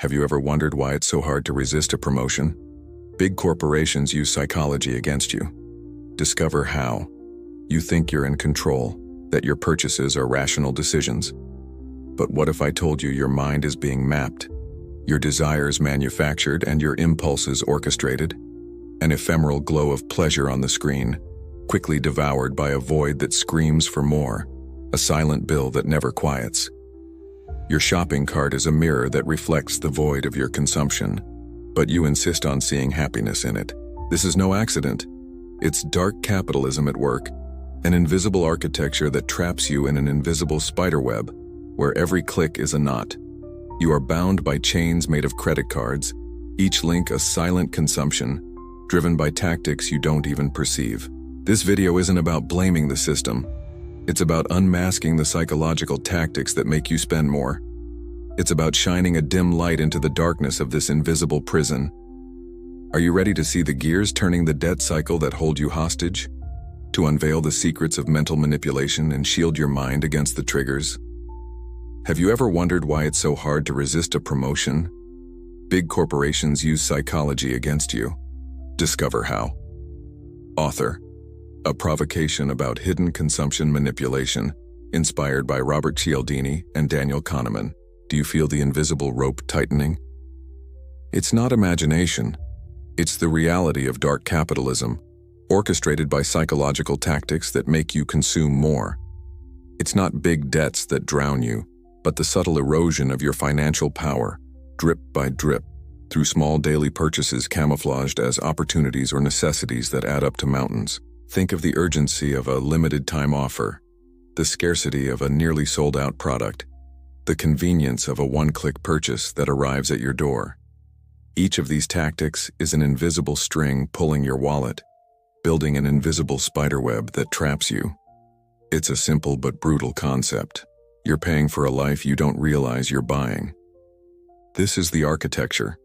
Have you ever wondered why it's so hard to resist a promotion? Big corporations use psychology against you. Discover how. You think you're in control, that your purchases are rational decisions. But what if I told you your mind is being mapped, your desires manufactured, and your impulses orchestrated? An ephemeral glow of pleasure on the screen, quickly devoured by a void that screams for more, a silent bill that never quiets. Your shopping cart is a mirror that reflects the void of your consumption, but you insist on seeing happiness in it. This is no accident. It's dark capitalism at work, an invisible architecture that traps you in an invisible spiderweb, where every click is a knot. You are bound by chains made of credit cards, each link a silent consumption, driven by tactics you don't even perceive. This video isn't about blaming the system. It's about unmasking the psychological tactics that make you spend more. It's about shining a dim light into the darkness of this invisible prison. Are you ready to see the gears turning the debt cycle that hold you hostage? To unveil the secrets of mental manipulation and shield your mind against the triggers? Have you ever wondered why it's so hard to resist a promotion? Big corporations use psychology against you. Discover how. Author: A Provocation About Hidden Consumption Manipulation, inspired by Robert Cialdini and Daniel Kahneman. Do you feel the invisible rope tightening? It's not imagination. It's the reality of dark capitalism, orchestrated by psychological tactics that make you consume more. It's not big debts that drown you, but the subtle erosion of your financial power, drip by drip, through small daily purchases camouflaged as opportunities or necessities that add up to mountains. Think of the urgency of a limited-time offer, the scarcity of a nearly sold-out product, the convenience of a one-click purchase that arrives at your door. Each of these tactics is an invisible string pulling your wallet, building an invisible spiderweb that traps you. It's a simple but brutal concept. You're paying for a life you don't realize you're buying. This is the architecture.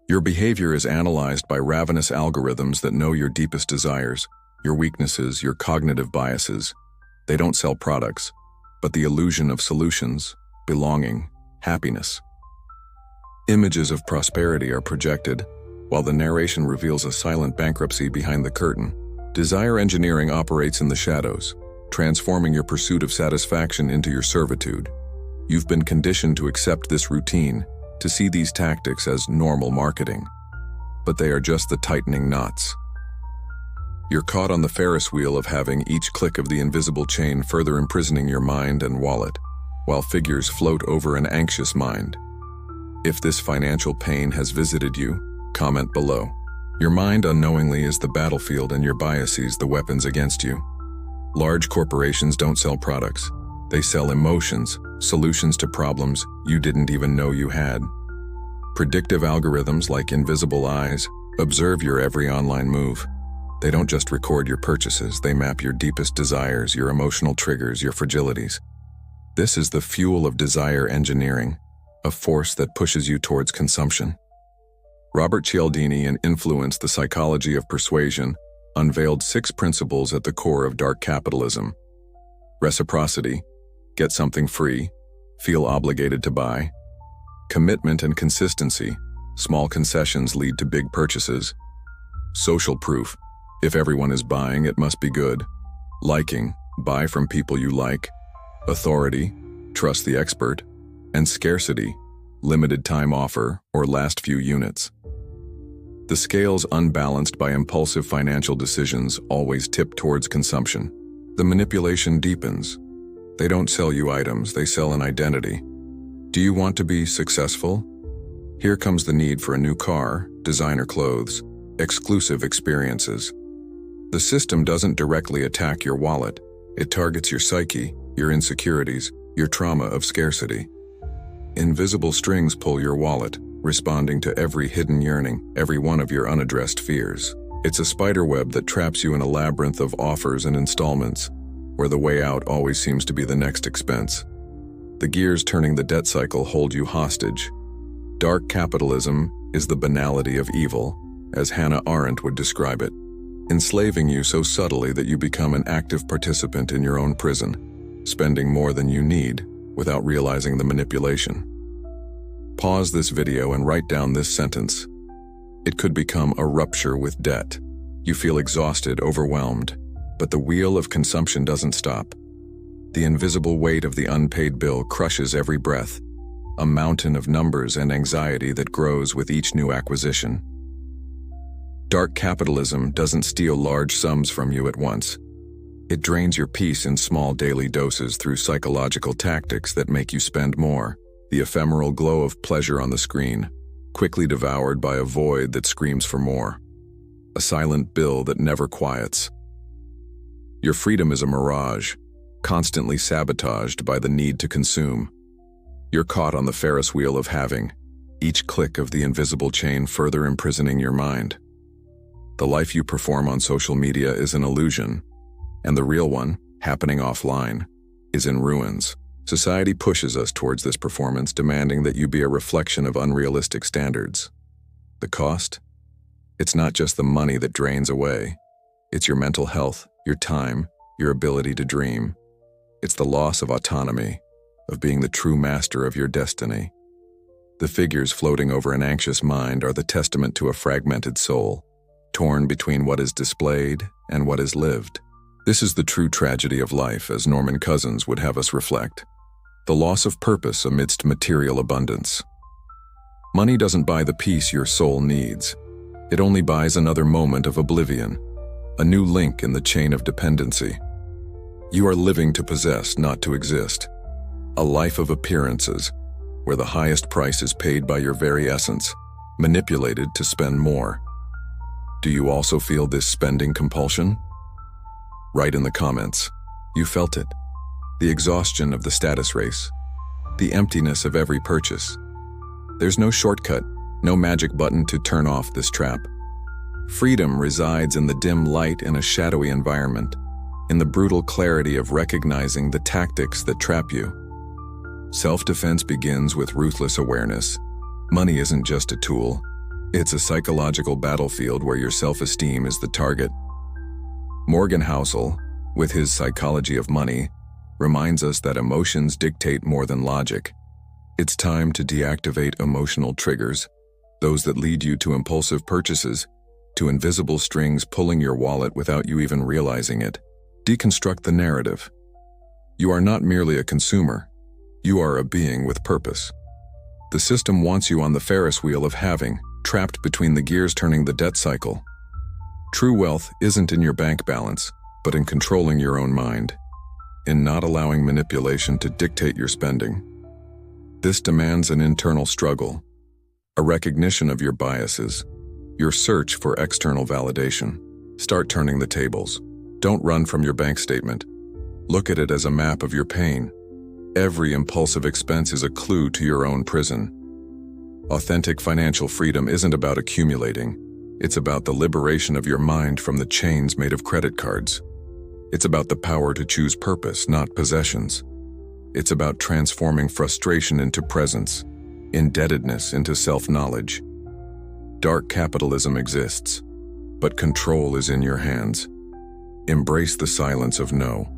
Your behavior is analyzed by ravenous algorithms that know your deepest desires, your weaknesses, your cognitive biases. They don't sell products, but the illusion of solutions, belonging, happiness. Images of prosperity are projected, while the narration reveals a silent bankruptcy behind the curtain. Desire engineering operates in the shadows, transforming your pursuit of satisfaction into your servitude. You've been conditioned to accept this routine, to see these tactics as normal marketing. But they are just the tightening knots. You're caught on the Ferris wheel of having each click of the invisible chain further imprisoning your mind and wallet, while figures float over an anxious mind. If this financial pain has visited you, comment below. Your mind unknowingly is the battlefield and your biases the weapons against you. Large corporations don't sell products. They sell emotions, solutions to problems you didn't even know you had. Predictive algorithms like invisible eyes observe your every online move. They don't just record your purchases, they map your deepest desires, your emotional triggers, your fragilities. This is the fuel of desire engineering, a force that pushes you towards consumption. Robert Cialdini, in Influence: The Psychology of Persuasion, unveiled 6 principles at the core of dark capitalism. Reciprocity: get something free, feel obligated to buy. Commitment and consistency: small concessions lead to big purchases. Social proof: if everyone is buying, it must be good. Liking: buy from people you like. Authority: trust the expert. And scarcity: limited time offer or last few units. The scales, unbalanced by impulsive financial decisions, always tip towards consumption. The manipulation deepens. They don't sell you items, they sell an identity. Do you want to be successful? Here comes the need for a new car, designer clothes, exclusive experiences. The system doesn't directly attack your wallet. It targets your psyche, your insecurities, your trauma of scarcity. Invisible strings pull your wallet, responding to every hidden yearning, every one of your unaddressed fears. It's a spiderweb that traps you in a labyrinth of offers and installments, where the way out always seems to be the next expense. The gears turning the debt cycle hold you hostage. Dark capitalism is the banality of evil, as Hannah Arendt would describe it, enslaving you so subtly that you become an active participant in your own prison, spending more than you need without realizing the manipulation. Pause this video and write down this sentence. It could become a rupture with debt. You feel exhausted, overwhelmed, but the wheel of consumption doesn't stop. The invisible weight of the unpaid bill crushes every breath, a mountain of numbers and anxiety that grows with each new acquisition. Dark capitalism doesn't steal large sums from you at once. It drains your peace in small daily doses through psychological tactics that make you spend more. The ephemeral glow of pleasure on the screen, quickly devoured by a void that screams for more. A silent bill that never quiets. Your freedom is a mirage, constantly sabotaged by the need to consume. You're caught on the Ferris wheel of having, each click of the invisible chain further imprisoning your mind. The life you perform on social media is an illusion, and the real one, happening offline, is in ruins. Society pushes us towards this performance, demanding that you be a reflection of unrealistic standards. The cost? It's not just the money that drains away. It's your mental health, your time, your ability to dream. It's the loss of autonomy, of being the true master of your destiny. The figures floating over an anxious mind are the testament to a fragmented soul, torn between what is displayed and what is lived. This is the true tragedy of life, as Norman Cousins would have us reflect. The loss of purpose amidst material abundance. Money doesn't buy the peace your soul needs. It only buys another moment of oblivion, a new link in the chain of dependency. You are living to possess, not to exist. A life of appearances, where the highest price is paid by your very essence, manipulated to spend more. Do you also feel this spending compulsion? Write in the comments. You felt it. The exhaustion of the status race. The emptiness of every purchase. There's no shortcut, no magic button to turn off this trap. Freedom resides in the dim light in a shadowy environment, in the brutal clarity of recognizing the tactics that trap you. Self-defense begins with ruthless awareness. Money isn't just a tool. It's a psychological battlefield where your self-esteem is the target. Morgan Housel, with his Psychology of Money, reminds us that emotions dictate more than logic. It's time to deactivate emotional triggers, those that lead you to impulsive purchases, to invisible strings pulling your wallet without you even realizing it. Deconstruct the narrative. You are not merely a consumer. You are a being with purpose. The system wants you on the Ferris wheel of having, trapped between the gears turning the debt cycle. True wealth isn't in your bank balance, but in controlling your own mind, in not allowing manipulation to dictate your spending. This demands an internal struggle, a recognition of your biases, your search for external validation. Start turning the tables. Don't run from your bank statement. Look at it as a map of your pain. Every impulsive expense is a clue to your own prison. Authentic financial freedom isn't about accumulating. It's about the liberation of your mind from the chains made of credit cards. It's about the power to choose purpose, not possessions. It's about transforming frustration into presence, indebtedness into self-knowledge. Dark capitalism exists, but control is in your hands. Embrace the silence of no.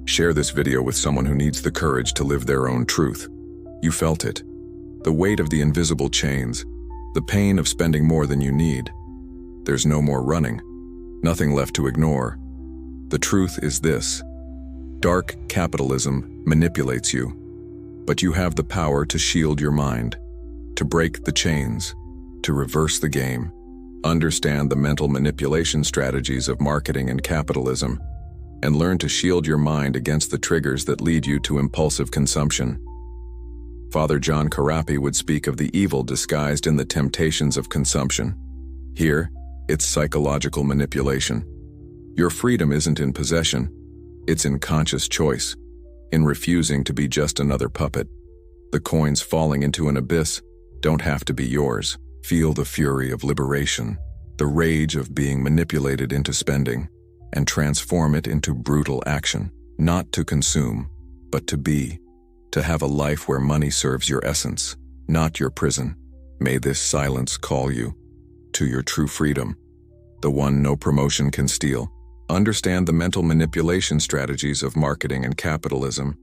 Share this video with someone who needs the courage to live their own truth. You felt it. The weight of the invisible chains, the pain of spending more than you need. There's no more running, nothing left to ignore. The truth is this: dark capitalism manipulates you, but you have the power to shield your mind, to break the chains, to reverse the game. Understand the mental manipulation strategies of marketing and capitalism, and learn to shield your mind against the triggers that lead you to impulsive consumption. Father John Karapi would speak of the evil disguised in the temptations of consumption. Here, it's psychological manipulation. Your freedom isn't in possession, it's in conscious choice, in refusing to be just another puppet. The coins falling into an abyss don't have to be yours. Feel the fury of liberation, the rage of being manipulated into spending, and transform it into brutal action, not to consume, but to be. To have a life where money serves your essence, not your prison. May this silence call you to your true freedom, the one no promotion can steal. Understand the mental manipulation strategies of marketing and capitalism,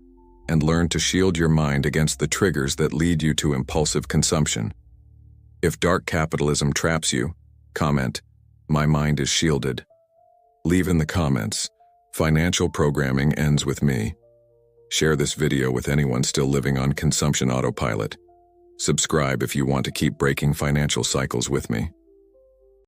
and learn to shield your mind against the triggers that lead you to impulsive consumption. If dark capitalism traps you, comment, "My mind is shielded." Leave in the comments, "Financial programming ends with me." Share this video with anyone still living on consumption autopilot. Subscribe if you want to keep breaking financial cycles with me.